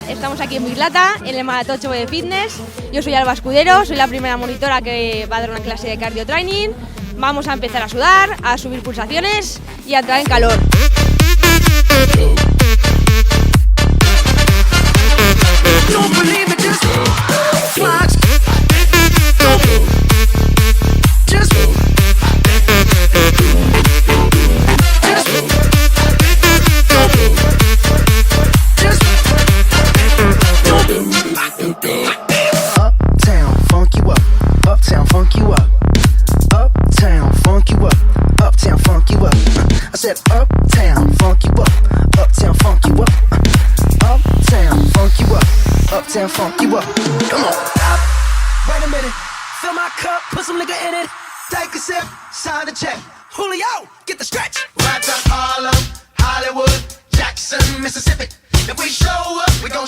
Estamos aquí en Mislata, en el Maratón Chovo de Fitness. Yo soy Alba Escudero, soy la primera monitora que va a dar una clase de cardio training. Vamos a empezar a sudar, a subir pulsaciones y a entrar en calor. Uptown, funk you up. Uptown, funk you up. Uptown, funk you up. Uptown, funk you up. I said uptown, funk you up. Uptown, funk you up. Uptown, funk you up. Uptown, funk you up. Come on. Stop. Wait a minute. Fill my cup, put some nigga in it. Take a sip, sign the check. Julio, get the stretch. Right to Harlem, Hollywood, Jackson, Mississippi. If we show up, we gon'